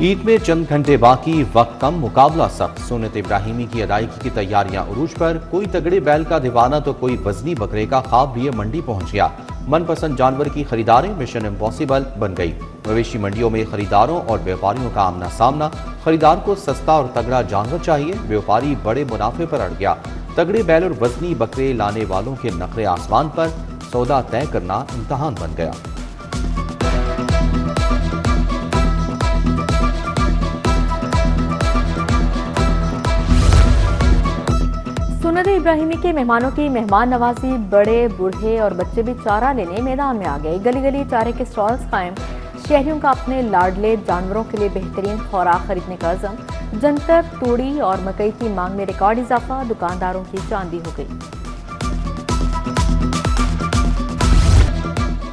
ईद में चंद घंटे बाकी, वक्त कम, मुकाबला सख्त। सुन्नत इब्राहिमी की अदायगी की तैयारियां उरूज पर। कोई तगड़े बैल का दीवाना तो कोई वजनी बकरे का ख्वाब लिए मंडी पहुंच गया। मनपसंद जानवर की खरीदारी मिशन इम्पॉसिबल बन गई। मवेशी मंडियों में खरीदारों और व्यापारियों का आमना सामना। खरीदार को सस्ता और तगड़ा जानवर चाहिए, व्यापारी बड़े मुनाफे पर अड़ गया। तगड़े बैल और वजनी बकरे लाने वालों के नखरे आसमान पर, सौदा तय करना इम्तहान बन गया। सुन्नत इब्राहिमी के मेहमानों की मेहमान नवाजी। बड़े बूढ़े और बच्चे भी चारा लेने मैदान में आ गए। गली गली चारे के स्टॉल्स कायम। शहरियों का अपने लाडले जानवरों के लिए बेहतरीन खुराक खरीदने का अज़म। जंतर, तूड़ी और मकई की मांग में रिकॉर्ड इजाफा। दुकानदारों की चांदी हो गई।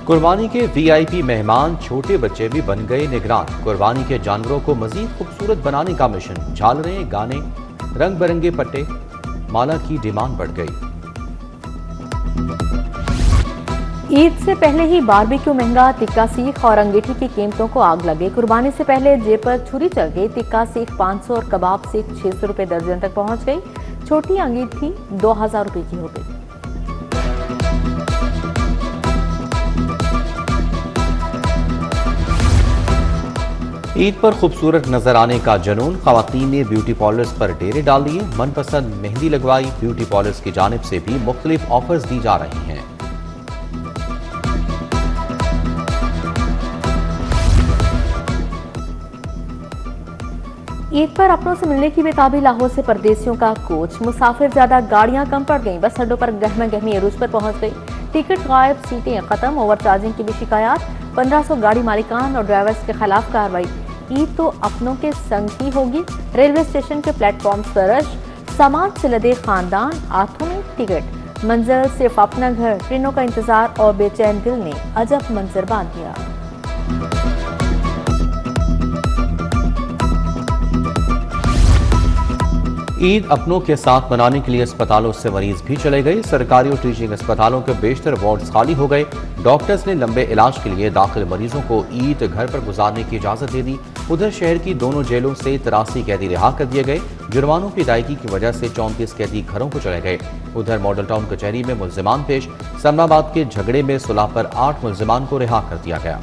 कुर्बानी के वीआईपी मेहमान, छोटे बच्चे भी बन गए निगरान। कुर्बानी के जानवरों को मजीद खूबसूरत बनाने का मिशन। झालरें, गाने, रंग बिरंगे पट्टे, माला की डिमांड बढ़ गई। ईद से पहले ही बारबेक्यू महंगा। टिक्का सीख और अंगीठी की कीमतों को आग लगे। कुर्बानी से पहले जेब पर छुरी चल गई। टिक्का सीख 500 और कबाब सीख 600 रुपए दर्जन तक पहुंच गई। छोटी अंगीठी 2000 रुपए की हो गई। ईद पर खूबसूरत नजर आने का जुनून। खवातीन ने ब्यूटी पार्लर्स पर डेरे डाल दिए। मनपसंद मेहंदी लगवाई। ब्यूटी पार्लर्स की जानिब से भी मुख्तलिफ ऑफर्स दी जा रही हैं। ईद पर अपनों से मिलने की बेताबी। लाहौर से परदेसियों का कोच। मुसाफिर ज्यादा, गाड़ियां कम पड़ गईं। बस अड्डों पर गहमा गहमी अरूज पर पहुंच गई। टिकट गायब, सीटें खत्म। ओवर चार्जिंग की भी शिकायत। 1500 गाड़ी मालिकान और ड्राइवर्स के खिलाफ कार्रवाई। ईद तो अपनों के संग ही होगी। रेलवे स्टेशन के प्लेटफॉर्म पर रश। सामान से लदे खानदान, हाथों में टिकट। मंजिल सिर्फ अपना घर। ट्रेनों का इंतजार और बेचैन दिल ने अजब मंजर बांध दिया। ईद अपनों के साथ मनाने के लिए अस्पतालों से मरीज भी चले गए। सरकारी और टीचिंग अस्पतालों के बेशतर वार्ड्स खाली हो गए। डॉक्टर्स ने लंबे इलाज के लिए दाखिल मरीजों को ईद घर पर गुजारने की इजाजत दे दी। उधर शहर की दोनों जेलों से 83 कैदी रिहा कर दिए गए। जुर्मानों की अदायगी की वजह से 34 कैदी घरों को चले गए। उधर मॉडल टाउन कचहरी में मुल्जिमान पेश। सलमाबाद के झगड़े में सुलह पर 8 मुल्जिमान को रिहा कर दिया गया।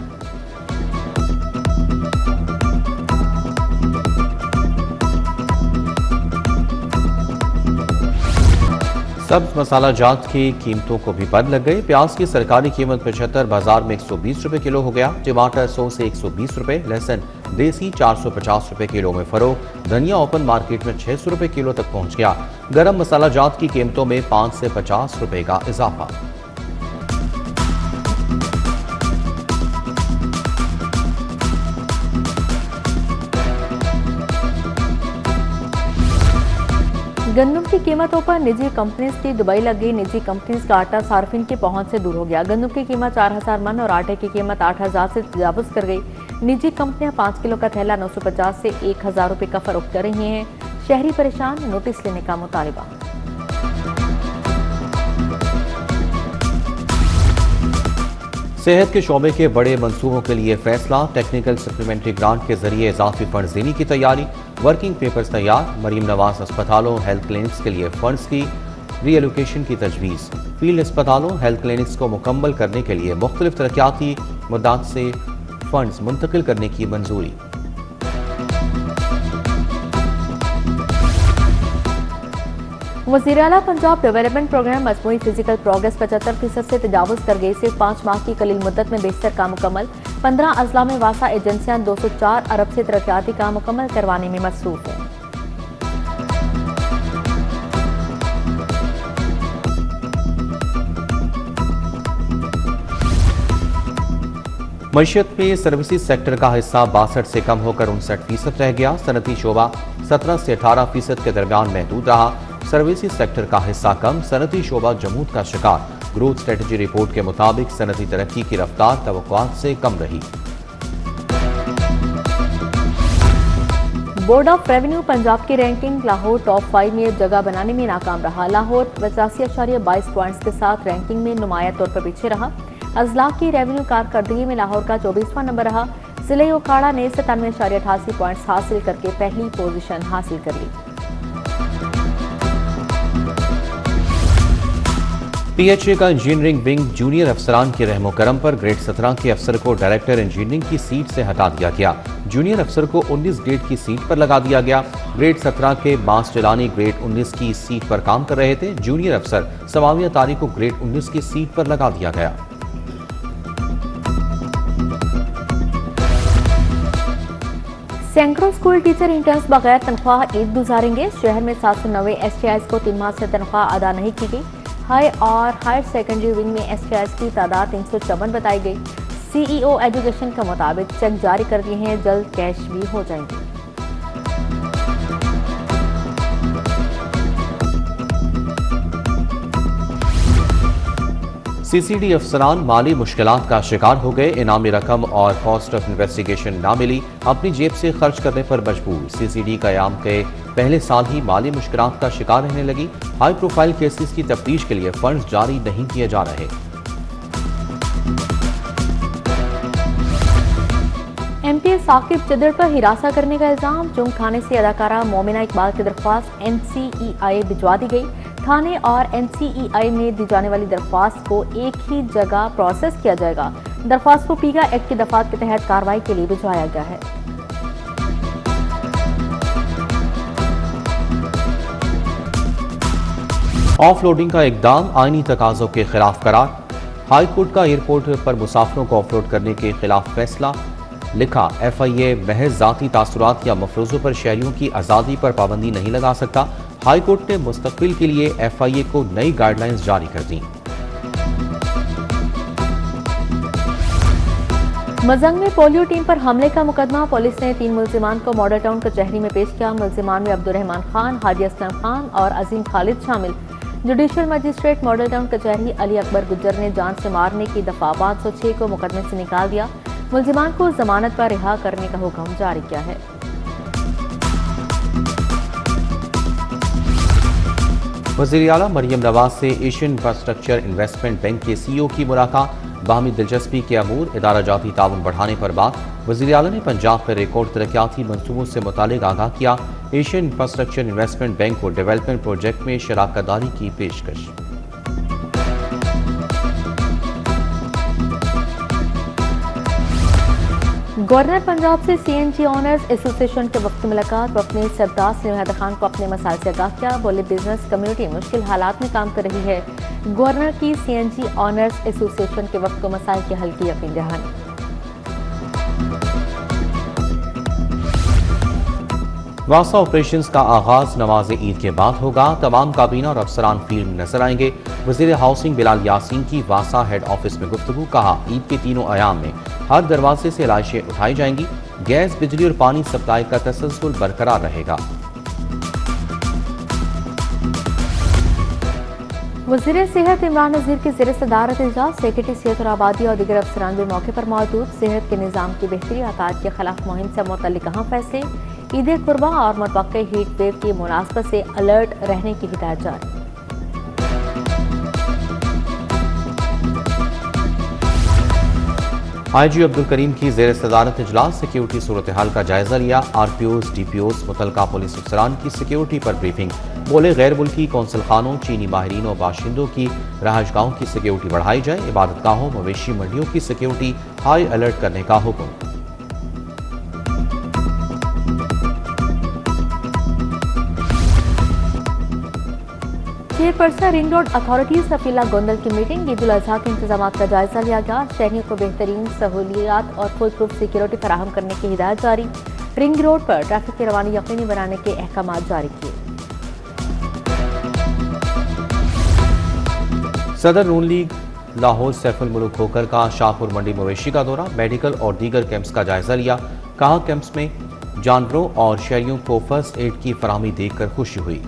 सब्ज मसाला जात की कीमतों को भी पद लग गए। प्याज की सरकारी कीमत 75, बाजार में 120 रुपए किलो हो गया। टमाटर 100 से 120 रुपए। लहसुन देसी 450 रुपए किलो में फरोख्त। धनिया ओपन मार्केट में 600 रुपए किलो तक पहुंच गया। गरम मसाला जात की कीमतों में 5 से 50 रुपए का इजाफा। गंदम की कीमतों पर निजी कंपनीज की दुबई लग गई। निजी कंपनीज का आटा सार्फिन की पहुंच से दूर हो गया। गंदम की कीमत 4000 मन और आटे की कीमत 8000 से तजावुज कर गई। निजी कंपनियां 5 किलो का थैला 950 से 1000 रुपए का फरोख्त कर रही हैं। शहरी परेशान, नोटिस लेने का मुतालिबा। सेहत के शोबे के बड़े मंसूबों के लिए फैसला। टेक्निकल सप्लीमेंट्री ग्रांट के जरिए इजाफी फंड देने की तैयारी। वर्किंग पेपर्स तैयार। मरीम नवाज अस्पतालों, हेल्थ क्लिनिक्स के लिए फंड्स की रीएलोकेशन की तजवीज़। फील्ड अस्पतालों, हेल्थ क्लिनिक्स को मुकम्मल करने के लिए मुख्तलिफ तरक्याती मुद्दात से फंड्स मुंतकिल करने की मंजूरी। वज़ीर आला पंजाब डेवलपमेंट प्रोग्राम मजमूई फिजिकल प्रोग्रेस 75% से तजावुज कर गई। सिर्फ 5 माह की कलील मुद्दत में बेहतर काम मुकम्मल। 15 अजला में वासा एजेंसियां 204 अरब से तरक्याती काम मुकम्मल करवाने में मसरूफ है। मईशत में सर्विसेज सेक्टर का हिस्सा 62 से कम होकर 59% रह गया। सनती शोबा 17 से 18% के दरमियान महदूद रहा। सर्विसेज सेक्टर का हिस्सा कम। सनती शोबा जमूद का शिकार। ग्रोथ स्ट्रेटजी रिपोर्ट के मुताबिक सनती तरक्की की रफ्तार तवक्कुआत से कम रही। बोर्ड ऑफ रेवेन्यू पंजाब की रैंकिंग। लाहौर टॉप 5 में जगह बनाने में नाकाम रहा। लाहौर 85.22 पॉइंट्स के साथ रैंकिंग में नुमाया तौर पर पीछे रहा। अजला की रेवेन्यू कारकर्दगी में लाहौर का 24वां नंबर रहा। जिले ओकाड़ा ने 97.88 पॉइंट्स हासिल करके पहली पोजीशन हासिल कर ली। पीएचए का इंजीनियरिंग विंग जूनियर अफसरान के रहमो करम पर ग्रेड 17 के अफसर को डायरेक्टर इंजीनियरिंग की सीट से हटा दिया गया। जूनियर अफसर को 19 ग्रेड की सीट पर लगा दिया गया। ग्रेड 17 के मास जिलानी ग्रेड 19 की सीट पर काम कर रहे थे। जूनियर अफसर समाविया तारीख को ग्रेड 19 की सीट पर लगा दिया गया। सैकड़ों स्कूल टीचर इंटर्न्स बगैर तनख्वाह ईद गुजारेंगे। शहर में 790 एसटीआईज को 3 माह से तनख्वाह अदा नहीं की गई। हाई और हायर सेकेंडरी विंग में एसटीआईज की तादाद 354 बताई गई। सीईओ एजुकेशन के मुताबिक चेक जारी कर दिए हैं, जल्द कैश भी हो जाएंगे। सीसीडी अफसरान माली मुश्किलात का शिकार हो गए। इनामी रकम और कॉस्ट ऑफ इन्वेस्टिगेशन ना मिली, अपनी जेब से खर्च करने पर मजबूर। सीसीडी कयाम के पहले साल ही माली मुश्किलात का शिकार रहने लगी। हाई प्रोफाइल केसेस की तफ्तीश के लिए फंड्स जारी नहीं किए जा रहे। एमपी साकिब चिदड़ पर हिरासा करने का इल्जाम। जुम थाने से अदाकारा मोमिना इकबाल की दरख्वास्त एनसीईआई भिजवा दी गई। थाने और एनसीईआई में दी जाने वाली दरख्वास्त को एक ही जगह प्रोसेस किया जाएगा। दरख्वास्त को पीगा एक्ट की दफात के तहत कार्रवाई के लिए भिजवाया गया है। ऑफलोडिंग का इकदाम आईनी तकाजों के खिलाफ करार। हाई कोर्ट का एयरपोर्ट पर मुसाफिरों को ऑफलोड करने के खिलाफ फैसला। लिखा, एफआईए महज जाती तासुरात या मफरूजों पर शहरियों की आज़ादी पर पाबंदी नहीं लगा सकता। हाई कोर्ट ने मुस्तकबिल के लिए एफआईए को नई गाइडलाइंस जारी कर दी। मजंग में पोलियो टीम पर हमले का मुकदमा। पुलिस ने 3 मुल्जिमान को मॉडल टाउन कचहरी में पेश किया। मुल्जिमान में अब्दुर्रहमान खान, हाजी असलम खान और अजीम खालिद शामिल। जुडिशल मजिस्ट्रेट मॉडल टाउन कचहरी अली अकबर गुज्जर ने जान से मारने की दफा 506 को मुकदमे से निकाल दिया। मुल्जिमान को जमानत पर रिहा करने का हुक्म जारी किया है। वज़ीर आला मरियम नवाज से एशियन इंफ्रास्ट्रक्चर इन्वेस्टमेंट बैंक के सीईओ की मुलाकात। बाहमी दिलचस्पी के अमूर इदारा जाती ताउन बढ़ाने पर बात। वज़ीर आला ने पंजाब में रिकॉर्ड तरक्याती मंसूबों से मुतालिक आगाह किया। एशियन इंफ्रास्ट्रक्चर इन्वेस्टमेंट बैंक को डेवलपमेंट प्रोजेक्ट में शराकत दारी की पेशकश। गवर्नर पंजाब से सीएनजी ऑनर्स एसोसिएशन के वक्त मुलाकात। वक्त ने सरदार सलीम हैदर खान को अपने मसाइल से आगाह किया। बोले, बिजनेस कम्युनिटी मुश्किल हालात में काम कर रही है। गवर्नर की सीएनजी ऑनर्स एसोसिएशन के वक्त को मसाइल के हल की यकीन दहानी। वासा ऑपरेशंस का आगाज नमाज ईद के बाद होगा। तमाम काबीना और अफसरान फील्ड में नजर आएंगे। वज़ीर हाउसिंग बिलाल यासीन की वासा हेड ऑफिस में गुफ्तगू। कहा, ईद के तीनों अयाम में हर दरवाजे से लाशें उठाई जाएंगी। गैस, बिजली और पानी सप्लाई का तसलसल बरकरार रहेगा। वज़ीर सेहत इमरान नज़ीर की ज़ेर सदारत इजलास। सेक्रेटरी सेहत और आबादी और दीगर अफसरान भी मौके पर मौजूद। सेहत के निज़ाम की बेहतरी, आताद के खिलाफ मुहिम से मुतल्लिक़ अहम फैसले, ईद कुर्बा और मुतवक्के हीट वेव की मुनासबत से अलर्ट रहने की हिदायत जारी। आईजी अब्दुल करीम की ज़ेर सदारत इजलास। सिक्योरिटी सूरत हाल का जायजा लिया। आरपीओज, डीपीओज, मुतलका पुलिस अफसरान की सिक्योरिटी पर ब्रीफिंग। बोले, गैर मुल्की कौंसल खानों, चीनी माहिरीन और बाशिंदों की रहायशगाहों की सिक्योरिटी बढ़ाई जाए। इबादतगाहों, मवेशी मंडियों की सिक्योरिटी हाई अलर्ट करने का हुक्म। Chairperson ring road authorities Safila Gondal की मीटिंग। ईद उल अजहा के इंतजाम का जायजा लिया गया। शहरियों को बेहतरीन सहूलियात और फुल प्रूफ सिक्योरिटी फराहम करने की हिदायत जारी। रिंग रोड पर ट्रैफिक की रवानी यकीनी बनाने के अहकाम जारी किए। सदर नून लीग लाहौर सैफुल मुल्क होकर का शाहपुर मंडी मवेशी का दौरा। मेडिकल और दीगर कैंप्स का जायजा लिया। कहा, कैंप्स में जानवरों और शहरियों को फर्स्ट एड की फराहमी देखकर खुशी हुई।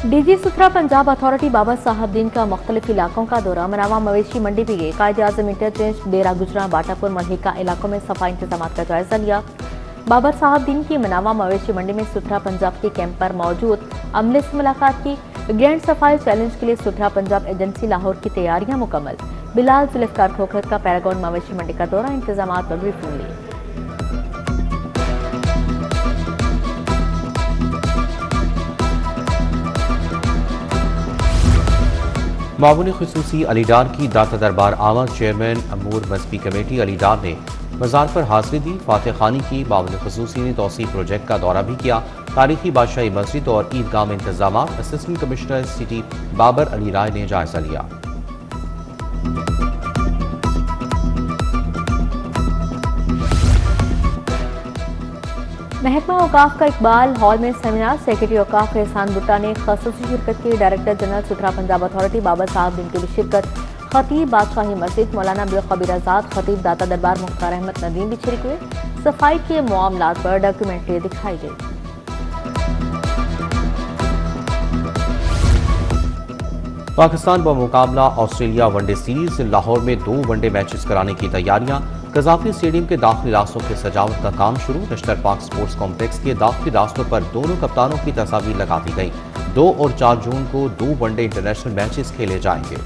डीजी सुथरा पंजाब अथॉरिटी बाबर साहब दीन का मुख्तलिफ इलाकों का दौरा। मनावा मवेशी मंडी भी गए। कायदे आजम इंटरचेंज, डेरा गुजरा, बाटापुर, मलहिका इलाकों में सफाई इंतजाम का जायजा लिया। बाबर साहब दीन की मनावा मवेशी मंडी में सुथरा पंजाब के कैंप पर मौजूद अमले से मुलाकात की। ग्रैंड सफाई चैलेंज के लिए सुथरा पंजाब एजेंसी लाहौर की तैयारियां मुकम्मल। बिलाल जुल्फकार खोखर का पैरागॉन मवेशी मंडी का दौरा, इंतजाम पर ब्रीफिंग ली। मामून खुसूसी अलीडार की दाता दरबार आवाज चेयरमैन अमूर मजहबी कमेटी अलीडार ने मज़ार पर हाजिरी दी। फातह खानी की मामून खुसूसी ने तौसीफ प्रोजेक्ट का दौरा भी किया। तारीखी बादशाही मस्जिद और ईदगाह में इंतजाम। Assistant commissioner city Babar Ali Rai ने जायजा लिया। महकमा औकाफ का इकबाल हॉल में सेमिनार, सेक्रेटरी औकाफ एहसान भुट्टा ने खसूसी शिरकत की। डायरेक्टर जनरल सुथरा पंजाब अथॉरिटी बाबर साहब दिन की भी शिरकत। खतीब बादशाही मस्जिद मौलाना अब्दुल खबीर आजाद, खतीब दाता दरबार मुख्तार अहमद नदीम भी शरीक हुए। सफाई के मामलात पर डॉक्यूमेंट्री दिखाई गई। पाकिस्तान व मुकाबला ऑस्ट्रेलिया वनडे सीरीज। लाहौर में 2 वनडे मैचेस कराने की तैयारियां। कजाफी स्टेडियम के दाखिली रास्तों की सजावट का काम शुरू। नेशनल पार्क स्पोर्ट्स कॉम्प्लेक्स के दाखिली रास्तों पर दोनों कप्तानों की तस्वीर लगा दी गई। 2 और 4 जून को 2 वनडे इंटरनेशनल मैचेस खेले जाएंगे।